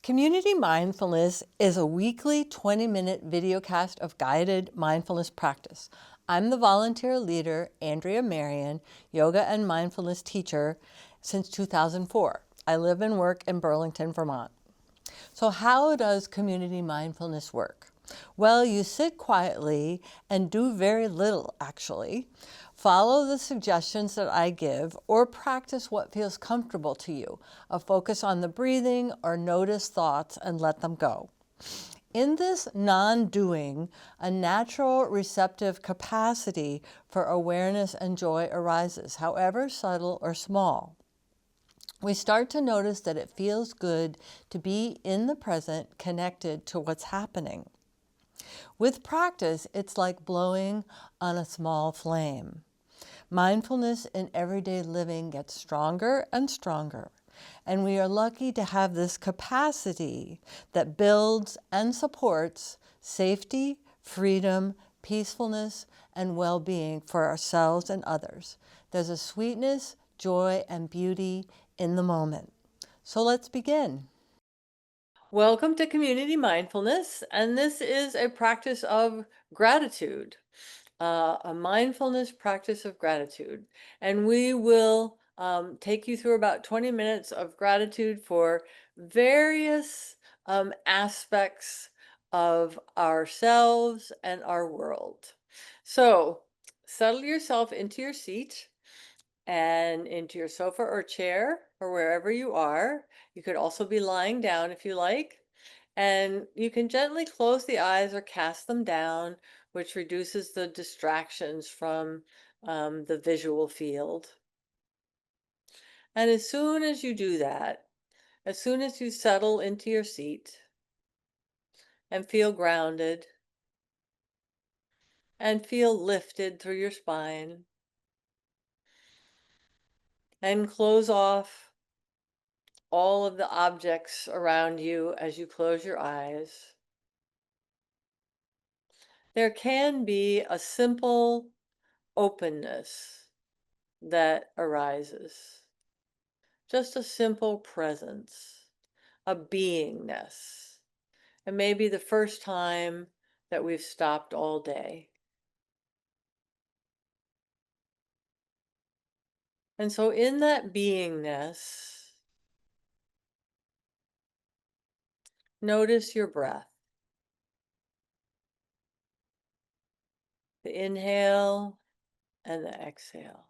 Community Mindfulness is a weekly 20-minute videocast of guided mindfulness practice. I'm the volunteer leader, Andrea Marion, yoga and mindfulness teacher since 2004. I live and work in Burlington, Vermont. So how does community mindfulness work? Well, you sit quietly and do very little, actually. Follow the suggestions that I give or practice what feels comfortable to you. A focus on the breathing or notice thoughts and let them go. In this non-doing, a natural receptive capacity for awareness and joy arises, however subtle or small. We start to notice that it feels good to be in the present, connected to what's happening. With practice, it's like blowing on a small flame. Mindfulness in everyday living gets stronger and stronger, and we are lucky to have this capacity that builds and supports safety, freedom, peacefulness, and well-being for ourselves and others. There's a sweetness, joy, and beauty in the moment. So let's begin. Welcome to Community Mindfulness, and this is a practice of gratitude, a mindfulness practice of gratitude. And we will take you through about 20 minutes of gratitude for various aspects of ourselves and our world. So settle yourself into your seat and into your sofa or chair or wherever you are. You could also be lying down if you like. And you can gently close the eyes or cast them down, which reduces the distractions from the visual field. And as soon as you do that, as soon as you settle into your seat and feel grounded and feel lifted through your spine, and close off all of the objects around you as you close your eyes, there can be a simple openness that arises. Just a simple presence, a beingness. It may be the first time that we've stopped all day. And so in that beingness, notice your breath. The inhale and the exhale.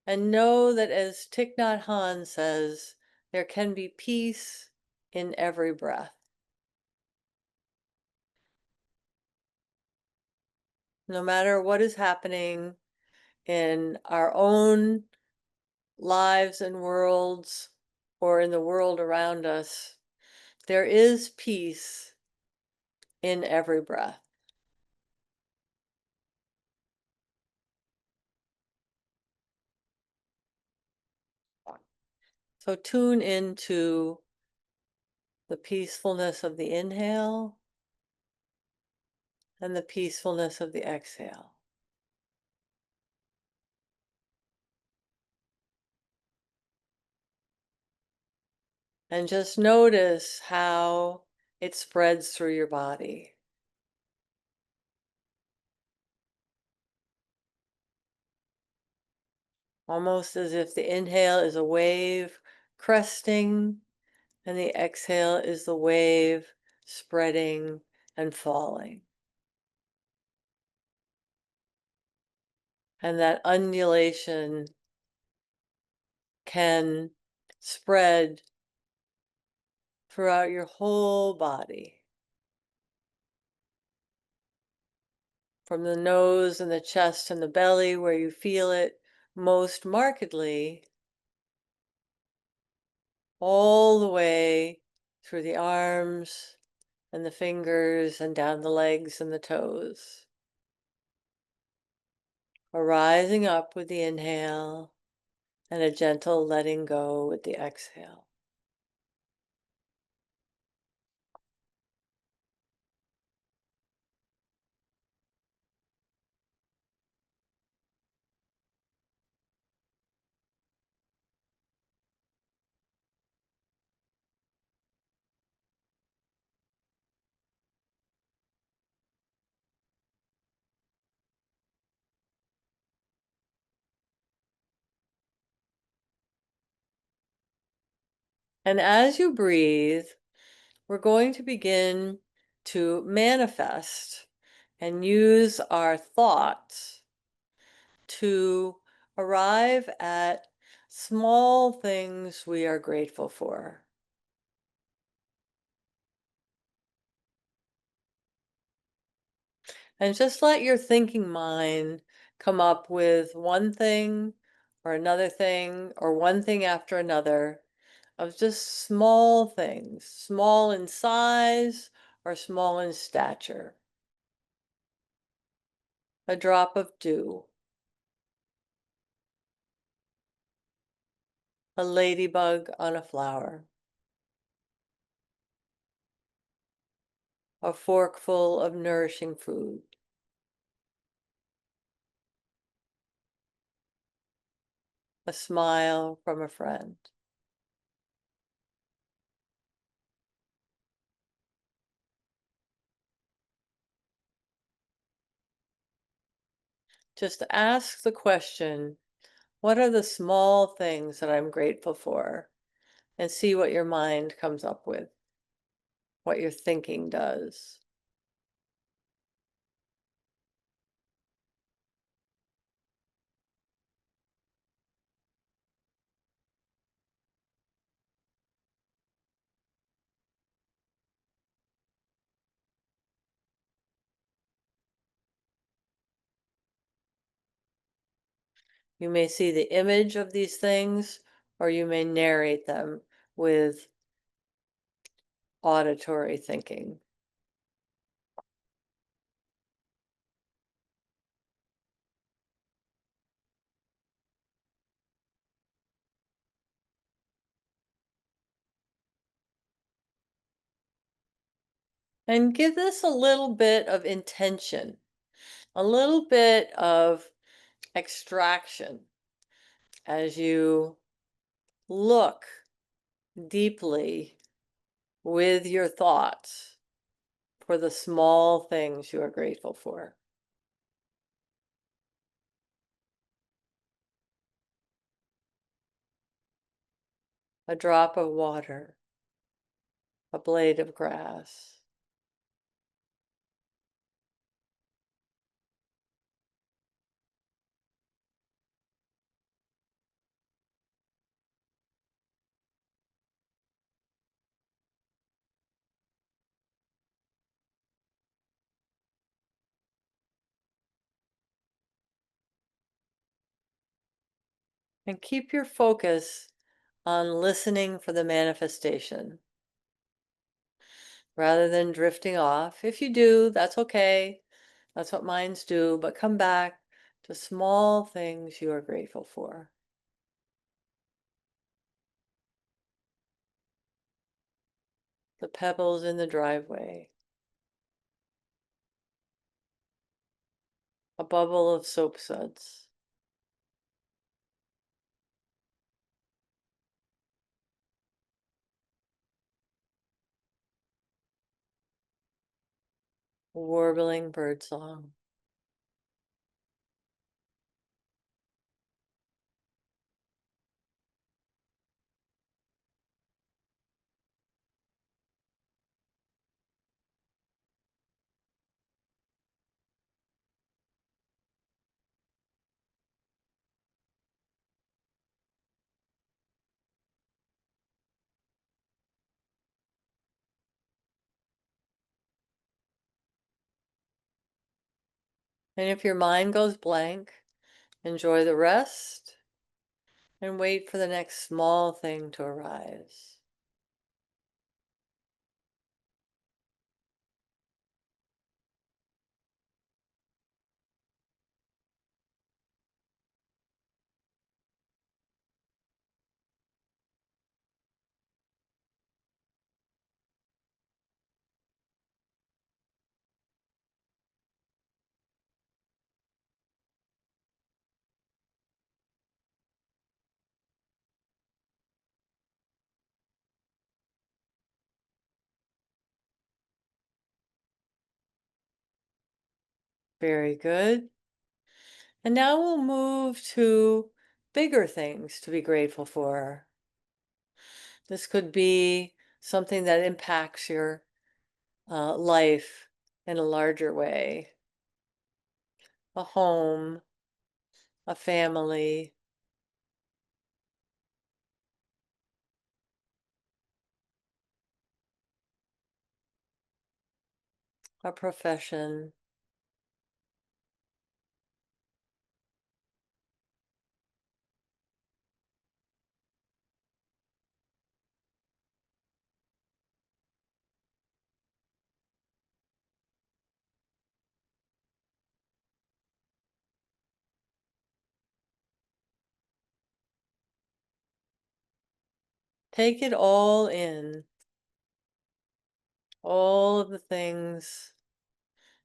And know that as Thich Nhat Hanh says, there can be peace in every breath. No matter what is happening in our own lives and worlds or in the world around us, there is peace in every breath. So tune into the peacefulness of the inhale and the peacefulness of the exhale. And just notice how it spreads through your body. Almost as if the inhale is a wave cresting and the exhale is the wave spreading and falling. And that undulation can spread throughout your whole body. From the nose and the chest and the belly, where you feel it most markedly, all the way through the arms and the fingers and down the legs and the toes. Arising up with the inhale and a gentle letting go with the exhale. And as you breathe, we're going to begin to manifest and use our thoughts to arrive at small things we are grateful for. And just let your thinking mind come up with one thing or another thing or one thing after another of just small things, small in size or small in stature. A drop of dew, a ladybug on a flower, a forkful of nourishing food, a smile from a friend. Just ask the question, what are the small things that I'm grateful for? And see what your mind comes up with, what your thinking does. You may see the image of these things, or you may narrate them with auditory thinking. And give this a little bit of intention, a little bit of extraction as you look deeply with your thoughts for the small things you are grateful for. A drop of water, a blade of grass, and keep your focus on listening for the manifestation rather than drifting off. If you do, that's okay. That's what minds do, but come back to small things you are grateful for. The pebbles in the driveway, a bubble of soap suds, a warbling birdsong. And if your mind goes blank, enjoy the rest and wait for the next small thing to arise. Very good. And now we'll move to bigger things to be grateful for. This could be something that impacts your life in a larger way. A home, a family, a profession. Take it all in, all of the things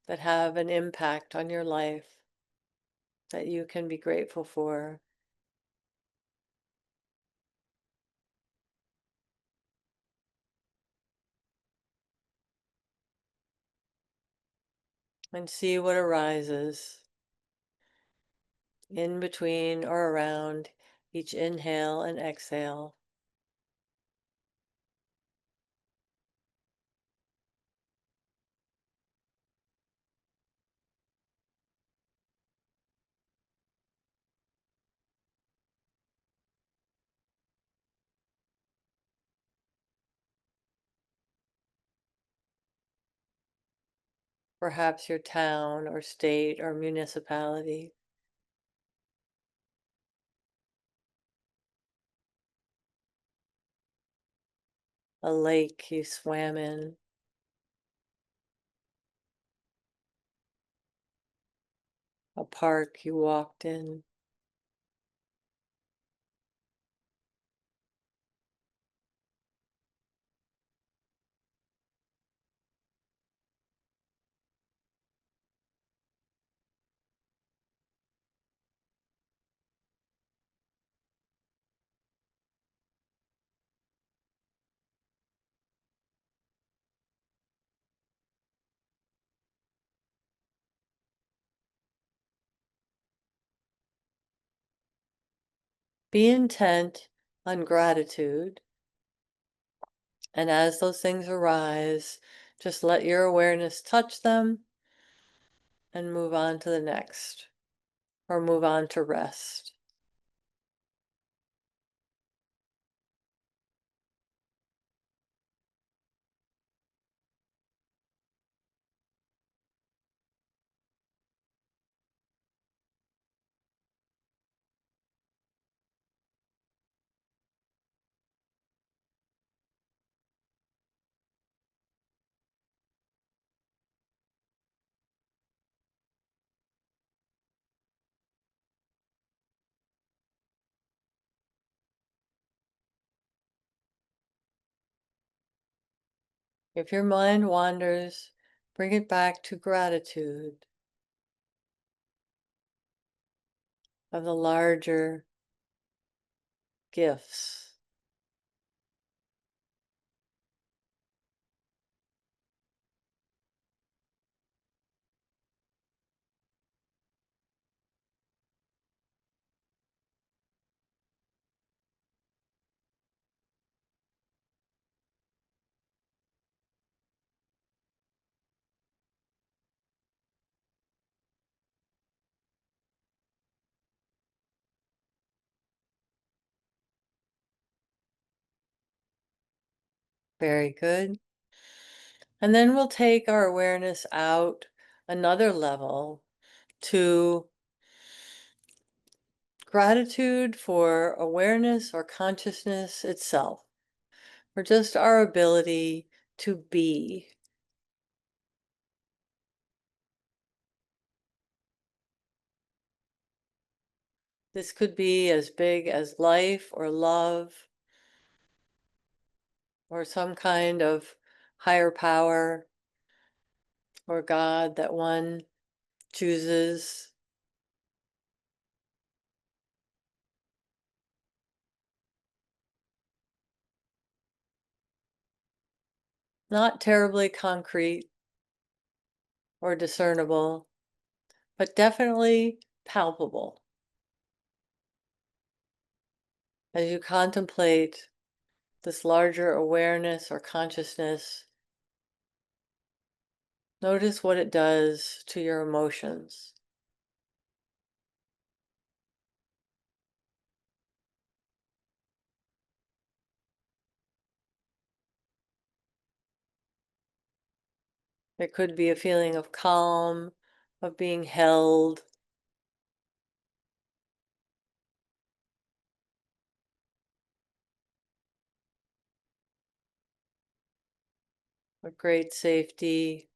that have an impact on your life that you can be grateful for. And see what arises in between or around each inhale and exhale. Perhaps your town or state or municipality, a lake you swam in, a park you walked in. Be intent on gratitude, and as those things arise, just let your awareness touch them and move on to the next, or move on to rest. If your mind wanders, bring it back to gratitude of the larger gifts. Very good. And then we'll take our awareness out another level to gratitude for awareness or consciousness itself, or just our ability to be. This could be as big as life or love or some kind of higher power or God that one chooses. Not terribly concrete or discernible, but definitely palpable. As you contemplate this larger awareness or consciousness, notice what it does to your emotions. There could be a feeling of calm, of being held, of great safety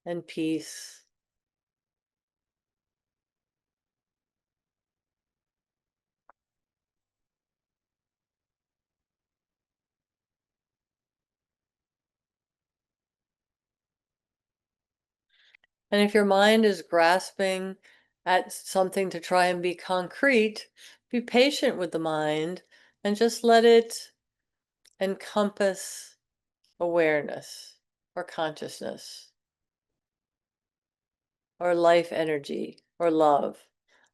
and peace. And if your mind is grasping at something to try and be concrete, be patient with the mind and just let it encompass awareness or consciousness or life energy or love,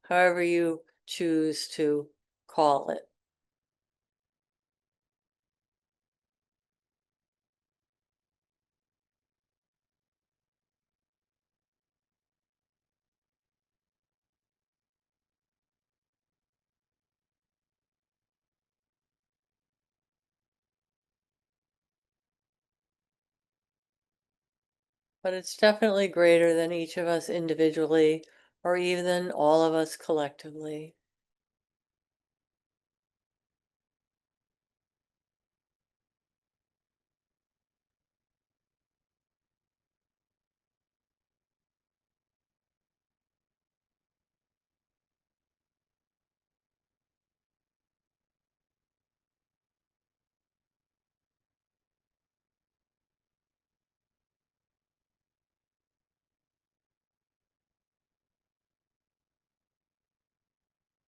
however you choose to call it. But it's definitely greater than each of us individually or even all of us collectively.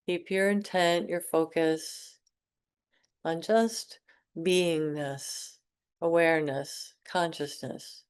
Keep your intent, your focus on just beingness, awareness, consciousness.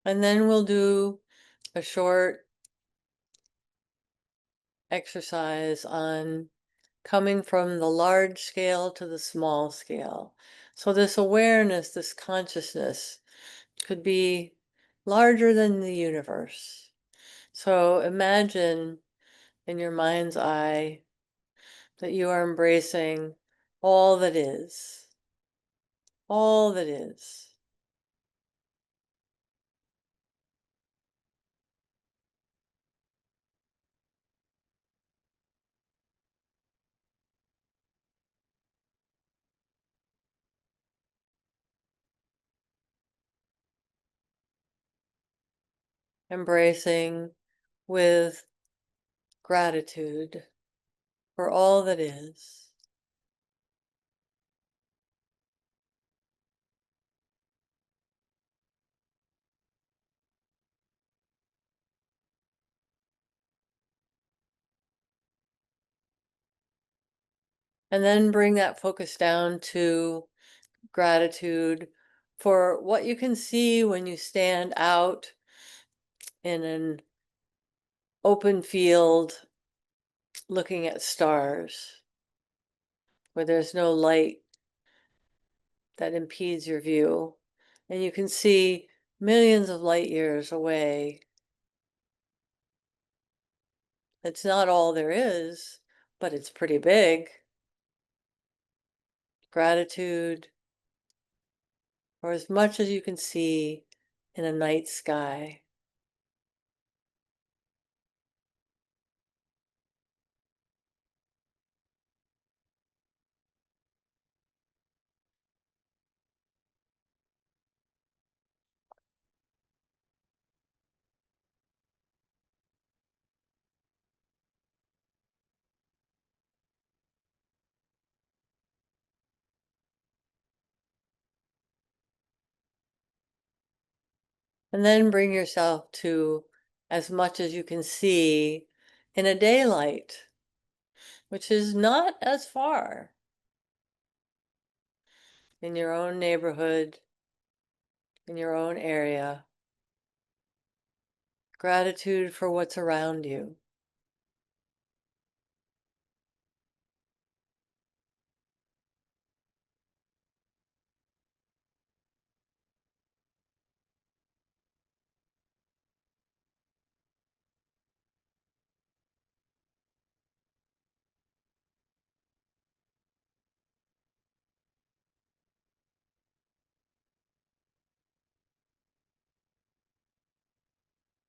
And then we'll do a short exercise on coming from the large scale to the small scale. So this awareness, this consciousness could be larger than the universe. So imagine in your mind's eye that you are embracing all that is, all that is. Embracing with gratitude for all that is. And then bring that focus down to gratitude for what you can see when you stand out in an open field looking at stars where there's no light that impedes your view. And you can see millions of light years away. It's not all there is, but it's pretty big. Gratitude for as much as you can see in a night sky. And then bring yourself to as much as you can see in a daylight, which is not as far, in your own neighborhood, in your own area. Gratitude for what's around you.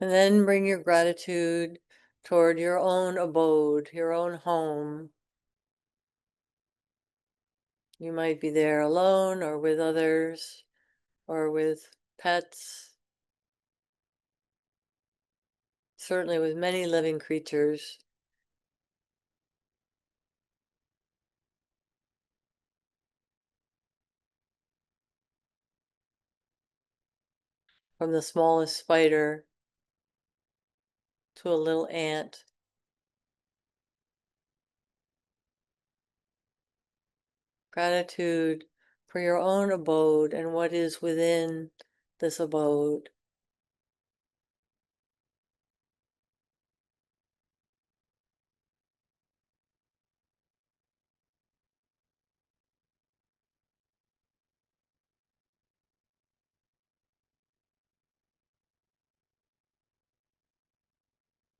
And then bring your gratitude toward your own abode, your own home. You might be there alone or with others or with pets, certainly with many living creatures. From the smallest spider to a little ant. Gratitude for your own abode and what is within this abode.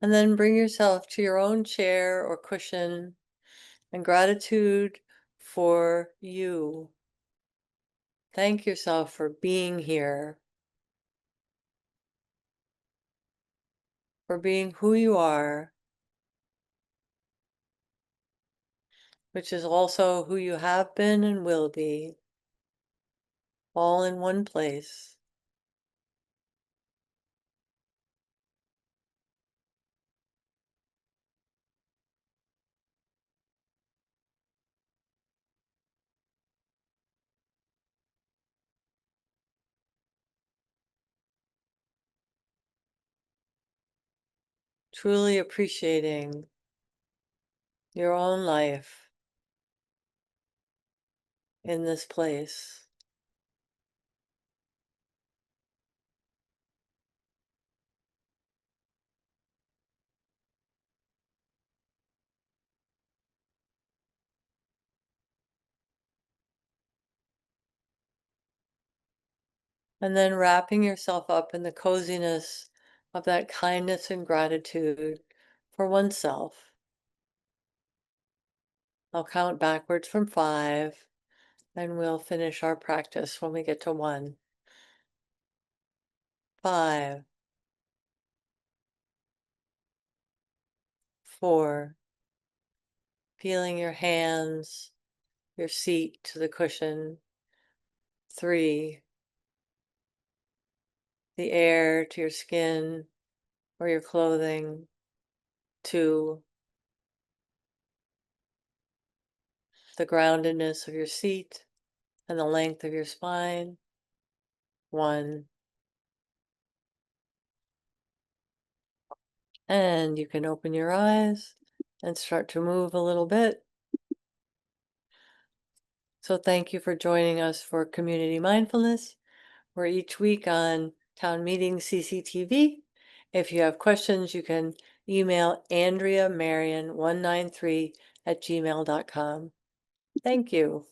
And then bring yourself to your own chair or cushion and gratitude for you. Thank yourself for being here, for being who you are, which is also who you have been and will be, all in one place. Truly appreciating your own life in this place. And then wrapping yourself up in the coziness of that kindness and gratitude for oneself. I'll count backwards from 5, and we'll finish our practice when we get to 1. 5, 4, feeling your hands, your seat to the cushion. 3, the air to your skin or your clothing. 2, the groundedness of your seat and the length of your spine. 1, and you can open your eyes and start to move a little bit. So thank you for joining us for Community Mindfulness. We're each week on Town Meeting CCTV. If you have questions, you can email Andrea Marion 193 at gmail.com. Thank you.